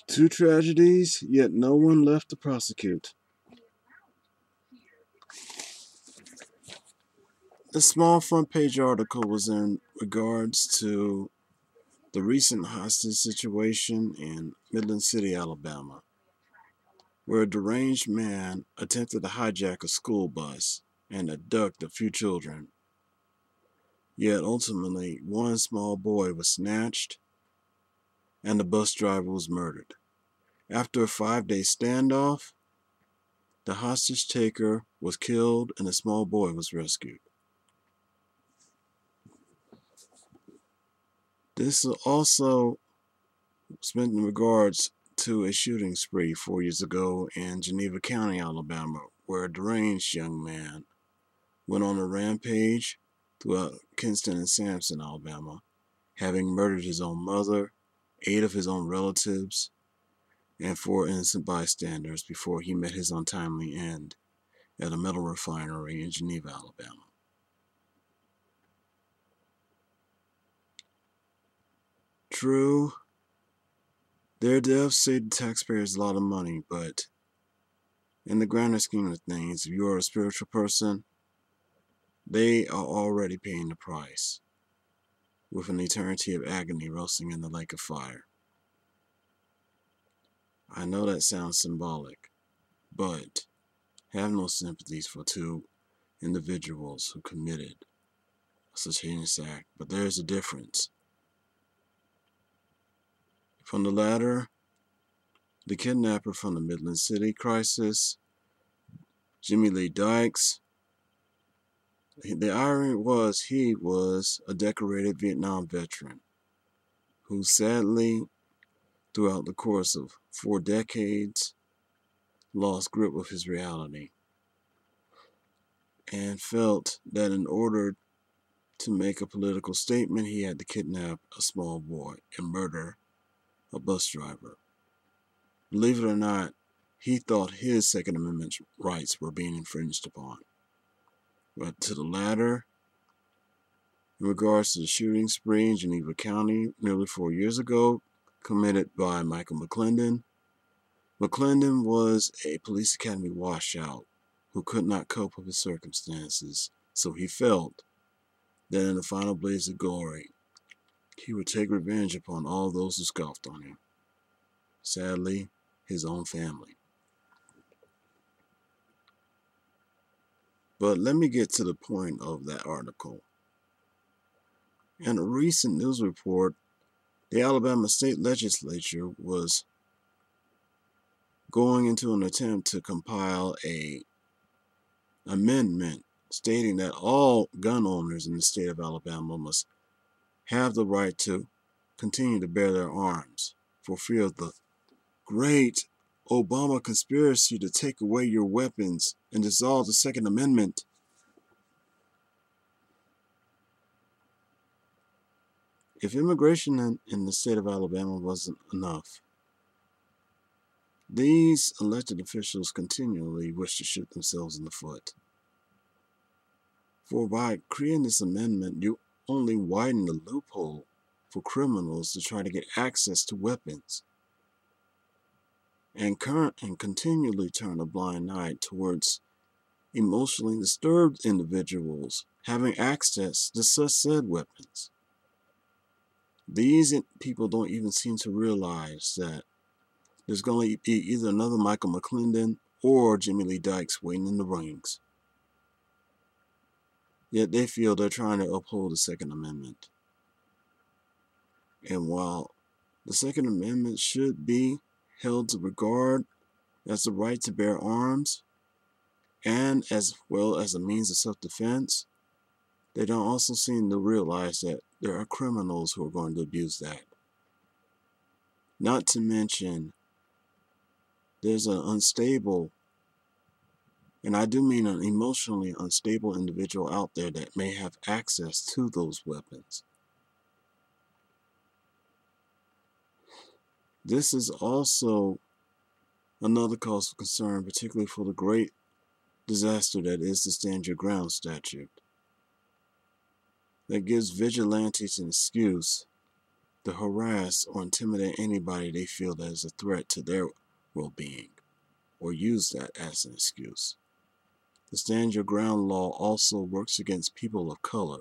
Two tragedies, yet no one left to prosecute. The small front page article was in regards to the recent hostage situation in Midland City, Alabama, where a deranged man attempted to hijack a school bus and abduct a few children. Yet ultimately, one small boy was snatched and the bus driver was murdered. After a 5-day standoff, the hostage taker was killed and a small boy was rescued. This also spent in regards to a shooting spree 4 years ago in Geneva County, Alabama, where a deranged young man went on a rampage throughout Kinston and Sampson, Alabama, having murdered his own mother, 8 of his own relatives, and 4 innocent bystanders before he met his untimely end at a metal refinery in Geneva, Alabama. True, their deaths saved the taxpayers a lot of money, but in the grander scheme of things, if you are a spiritual person, they are already paying the price, with an eternity of agony roasting in the lake of fire. I know that sounds symbolic, but have no sympathies for 2 individuals who committed such a heinous act. But there is a difference. From the latter, the kidnapper from the Midland City crisis, Jimmy Lee Dykes, the irony was he was a decorated Vietnam veteran who sadly, throughout the course of 4 decades, lost grip of his reality and felt that in order to make a political statement, he had to kidnap a small boy and murder a bus driver. Believe it or not, he thought his Second Amendment rights were being infringed upon. But to the latter, in regards to the shooting spree in Geneva County nearly 4 years ago, committed by Michael McClendon, McClendon was a police academy washout who could not cope with his circumstances, so he felt that in the final blaze of glory, he would take revenge upon all those who scoffed on him. Sadly, his own family. But let me get to the point of that article. In a recent news report, the Alabama State Legislature was going into an attempt to compile an amendment stating that all gun owners in the state of Alabama must have the right to continue to bear their arms for fear of the great Obama conspiracy to take away your weapons and dissolve the Second Amendment. If immigration in the state of Alabama wasn't enough, these elected officials continually wish to shoot themselves in the foot. For by creating this amendment, you only widen the loophole for criminals to try to get access to weapons and continually turn a blind eye towards emotionally disturbed individuals having access to such said weapons. These people don't even seem to realize that there's going to be either another Michael McClendon or Jimmy Lee Dykes waiting in the wings. Yet they feel they're trying to uphold the Second Amendment. And while the Second Amendment should be held to regard as the right to bear arms and as well as a means of self-defense, they don't also seem to realize that there are criminals who are going to abuse that. Not to mention, there's an unstable, and I do mean an emotionally unstable individual out there that may have access to those weapons. This is also another cause for concern, particularly for the great disaster that is the Stand Your Ground statute, that gives vigilantes an excuse to harass or intimidate anybody they feel that is a threat to their well-being, or use that as an excuse. The Stand Your Ground law also works against people of color,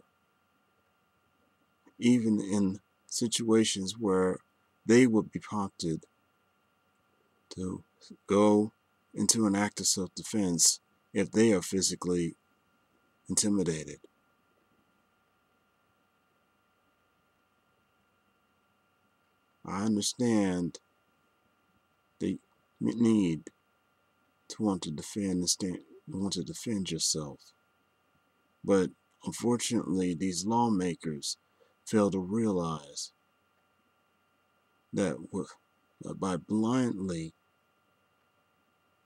even in situations where they would be prompted to go into an act of self-defense if they are physically intimidated. I understand the need to want to defend yourself, but unfortunately, these lawmakers fail to realize that by blindly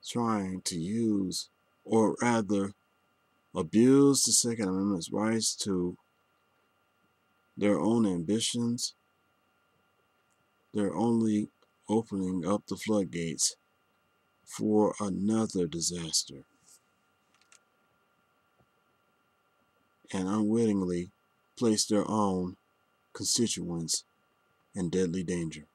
trying to use, or rather abuse, the Second Amendment's rights to their own ambitions, they're only opening up the floodgates for another disaster, and unwittingly place their own constituents in deadly danger.